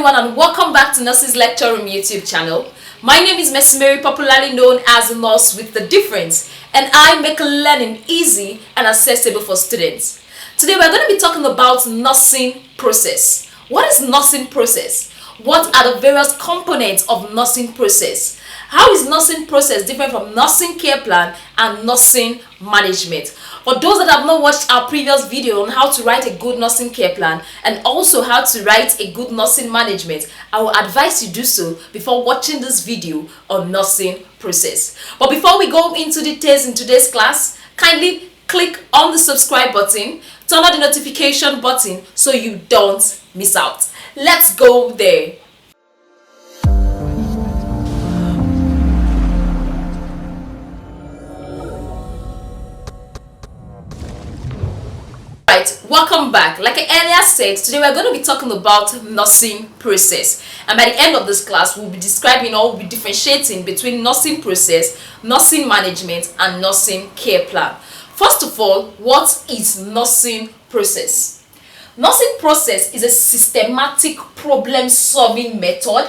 everyone, and welcome back to Nurses Lecture Room YouTube channel. My name is Nursemercymary, popularly known as Nurse with the Difference, and I make learning easy and accessible for students. Today we're going to be talking about nursing process. What is nursing process? What are the various components of nursing process? How is nursing process different from nursing care plan and nursing management? For those that have not watched our previous video on how to write a good nursing care plan and also how to write a good nursing management, I will advise you do so before watching this video on nursing process. But before we go into details in today's class, kindly click on the subscribe button, turn on the notification button so you don't miss out. Let's go there. Right, welcome back. Like I earlier said, today we're going to be talking about nursing process, and by the end of this class we'll be describing or we'll be differentiating between nursing process, nursing management and nursing care plan. First of all, what is nursing process? Nursing process is a systematic problem-solving method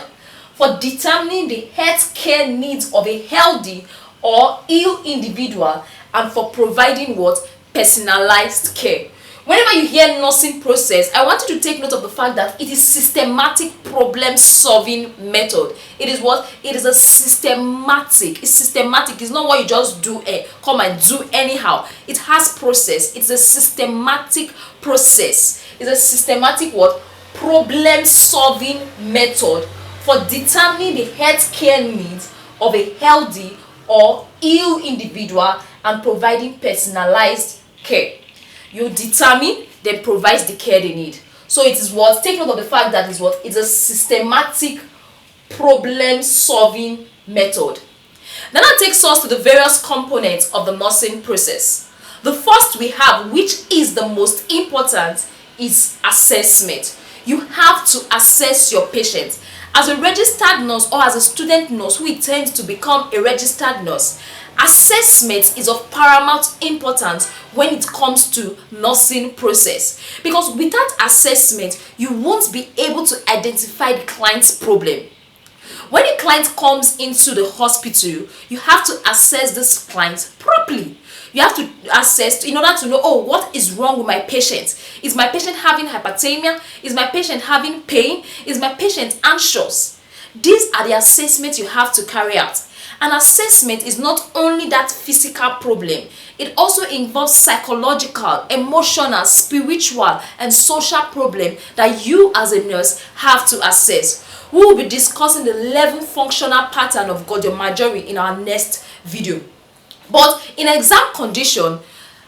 for determining the health care needs of a healthy or ill individual and for providing what? Personalized care. Whenever you hear nursing process, I want you to take note of the fact that it is systematic problem-solving method. It is what? It is a systematic. It's systematic. It's not what you just do, come and do anyhow. It has process. It's a systematic process. It's a systematic what? Problem-solving method for determining the health care needs of a healthy or ill individual and providing personalized care. You determine, then provides the care they need. So it is what? Take note of the fact that is what? It's a systematic problem-solving method. Then that takes us to the various components of the nursing process. The first we have, which is the most important, is assessment. You have to assess your patient. As a registered nurse or as a student nurse who intends to become a registered nurse, assessment is of paramount importance when it comes to nursing process, because without assessment you won't be able to identify the client's problem. When a client comes into the hospital, you have to assess this client properly. You have to assess in order to know, oh, what is wrong with my patient? Is my patient having hyperthermia? Is my patient having pain? Is my patient anxious? These are the assessments you have to carry out. An assessment is not only that physical problem, it also involves psychological, emotional, spiritual, and social problem that you as a nurse have to assess. We will be discussing the 11 functional pattern of Gojo-Majori in our next video. But in exam condition,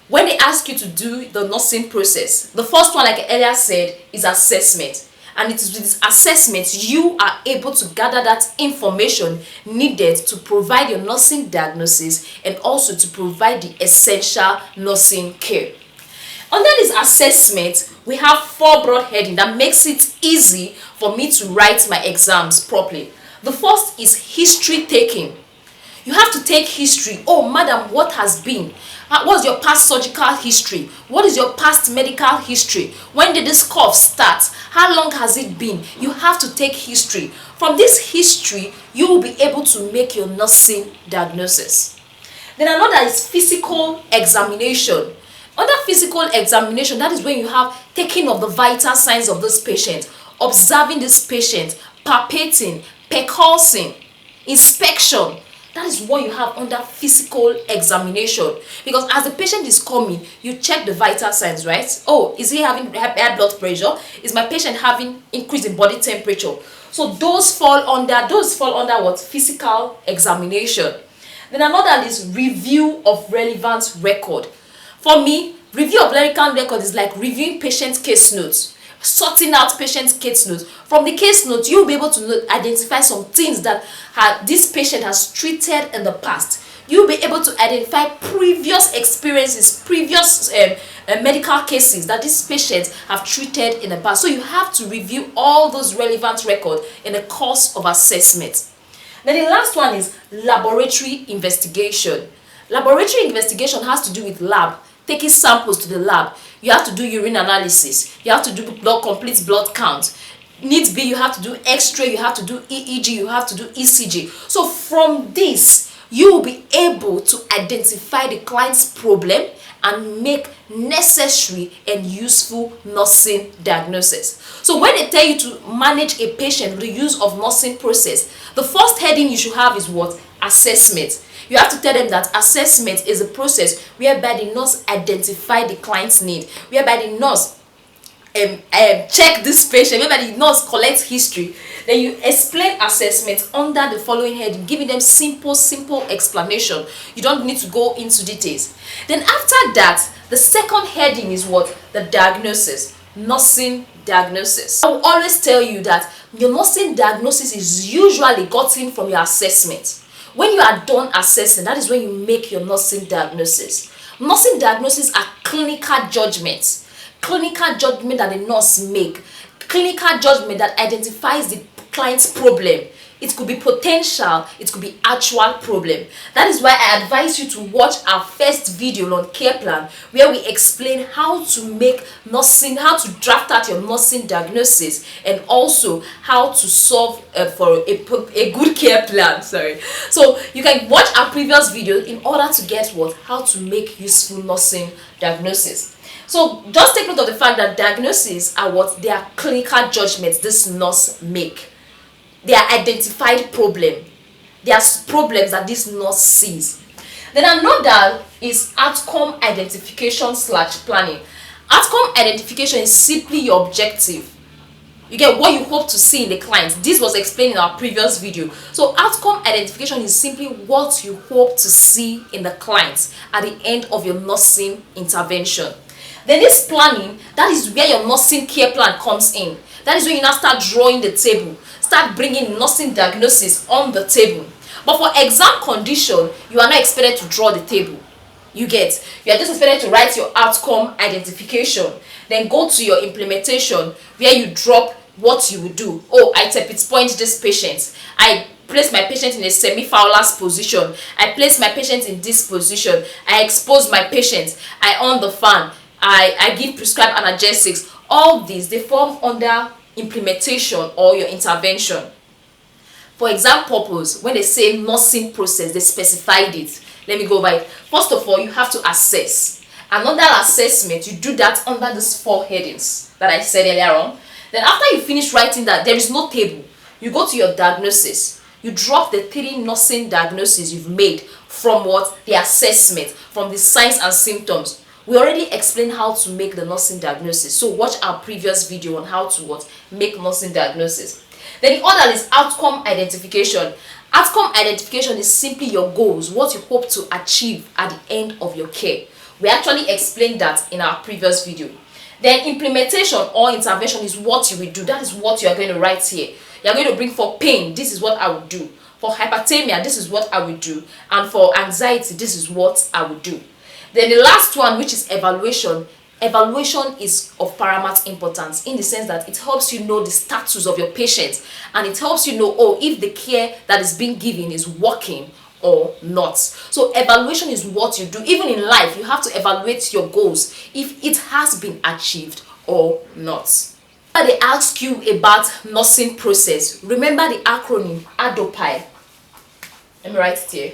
when they ask you to do the nursing process, the first one, like I earlier said, is assessment. And it is with this assessment you are able to gather that information needed to provide your nursing diagnosis and also to provide the essential nursing care. Under this assessment, we have 4 broad headings that makes it easy for me to write my exams properly. The first is history taking. You have to take history. Oh, madam, what has been? What's your past surgical history? What is your past medical history? When did this cough start? How long has it been? You have to take history. From this history, you will be able to make your nursing diagnosis. Then another is physical examination. Under physical examination, that is when you have taking of the vital signs of this patient, observing this patient, palpating, percussing, inspection. That is what you have under physical examination, because as the patient is coming, you check the vital signs, right? Oh, is he having high blood pressure? Is my patient having increase in body temperature? So those fall under what? Physical examination. Then another is review of relevant record. For me, review of relevant record is like reviewing patient case notes, sorting out patient case notes. From the case notes, you'll be able to identify some things that this patient has treated in the past. You'll be able to identify previous experiences, previous medical cases that these patients have treated in the past. So you have to review all those relevant records in the course of assessment. Then the last one is laboratory investigation. Laboratory investigation has to do with lab, taking samples to the lab. You have to do urine analysis. You have to do complete blood count. Needs be, you have to do X-ray, you have to do EEG, you have to do ECG. So from this, you will be able to identify the client's problem and make necessary and useful nursing diagnosis. So when they tell you to manage a patient with the use of nursing process, the first heading you should have is what? Assessment. You have to tell them that assessment is a process whereby the nurse identify the client's need, whereby the nurse check this patient, whereby the nurse collects history. Then you explain assessment under the following heading, giving them simple explanation. You don't need to go into details. Then after that, the second heading is what? The diagnosis, nursing diagnosis. I will always tell you that your nursing diagnosis is usually gotten from your assessment. When you are done assessing, that is when you make your nursing diagnosis. Nursing diagnoses are clinical judgments. Clinical judgment that the nurse make. Clinical judgment that identifies the client's problem. It could be potential, it could be actual problem. That is why I advise you to watch our first video on care plan, where we explain how to make nursing, how to draft out your nursing diagnosis, and also how to solve for a good care plan. So you can watch our previous video in order to get what? How to make useful nursing diagnosis. So just take note of the fact that diagnoses are what? They are clinical judgments this nurse make. They are identified problem. They are problems that this nurse sees. Then another is outcome identification / planning. Outcome identification is simply your objective. You get what you hope to see in the client. This was explained in our previous video. So outcome identification is simply what you hope to see in the client at the end of your nursing intervention. Then this planning, that is where your nursing care plan comes in. That is when you now start drawing the table, start bringing nursing diagnosis on the table. But for exam condition, you are not expected to draw the table. You are just expected to write your outcome identification, then go to your implementation where you drop what you would do. Oh, I tepid point this patient. I place my patient in a semi-Fowler's position. I place my patient in this position. I expose my patient. I on the fan. I give prescribed analgesics. All these, they form under implementation or your intervention. For exam purpose, when they say nursing process, they specified it. Let me go over it. First of all, you have to assess. Another assessment, you do that under these 4 headings that I said earlier on. Then after you finish writing that, there is no table. You go to your diagnosis. You drop the 3 nursing diagnoses you've made from what? The assessment, from the signs and symptoms. We already explained how to make the nursing diagnosis. So watch our previous video on how to make nursing diagnosis. Then the other is outcome identification. Outcome identification is simply your goals, what you hope to achieve at the end of your care. We actually explained that in our previous video. Then implementation or intervention is what you will do. That is what you are going to write here. You are going to bring for pain, this is what I would do. For hyperthermia, this is what I would do. And for anxiety, this is what I would do. Then the last one, which is evaluation. Evaluation is of paramount importance in the sense that it helps you know the status of your patient, and it helps you know, oh, if the care that is being given is working or not. So evaluation is what you do. Even in life, you have to evaluate your goals if it has been achieved or not. When they ask you about nursing process, remember the acronym ADOPI. Let me write it here.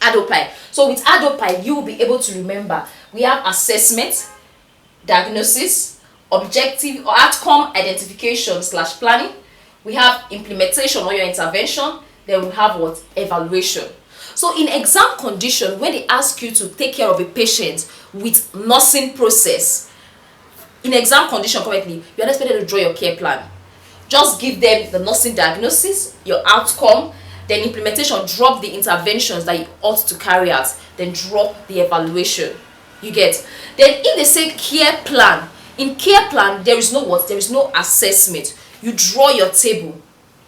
ADOPI. So with ADOPI, you will be able to remember we have assessment, diagnosis, objective or outcome identification / planning. We have implementation or your intervention. Then we have what? Evaluation. So in exam condition, when they ask you to take care of a patient with nursing process, in exam condition correctly, you are not expected to draw your care plan. Just give them the nursing diagnosis, your outcome, then implementation, drop the interventions that you ought to carry out, then drop the evaluation. You get? Then if they say care plan, in care plan there is no what? There is no assessment. You draw your table.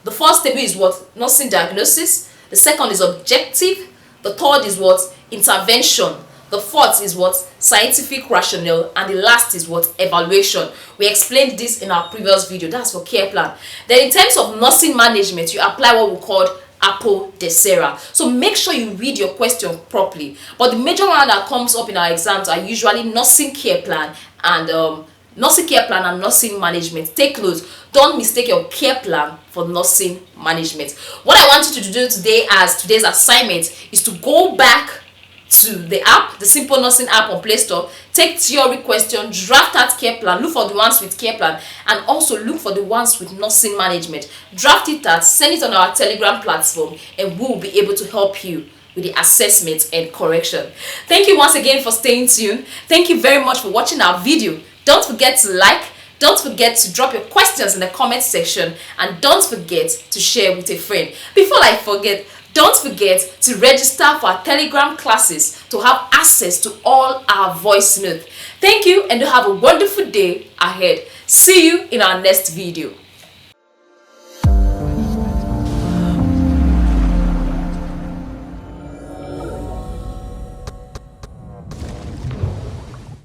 The first table is what? Nursing diagnosis. The second is objective. The third is what? Intervention. The fourth is what? Scientific rationale. And the last is what? Evaluation. We explained this in our previous video. That's for care plan. Then in terms of nursing management, you apply what we call Apple Desera. So make sure you read your question properly. But the major one that comes up in our exams are usually nursing care plan and nursing management. Take note, don't mistake your care plan for nursing management. What I want you to do today as today's assignment is to go back to the app, the Simple Nursing app on Play Store, take theory question, draft that care plan, look for the ones with care plan, and also look for the ones with nursing management. Draft it out, send it on our Telegram platform, and we will be able to help you with the assessment and correction. Thank you once again for staying tuned. Thank you very much for watching our video. Don't forget to like, don't forget to drop your questions in the comment section, and don't forget to share with a friend. Before I forget, don't forget to register for our Telegram classes to have access to all our voice notes. Thank you, and have a wonderful day ahead. See you in our next video.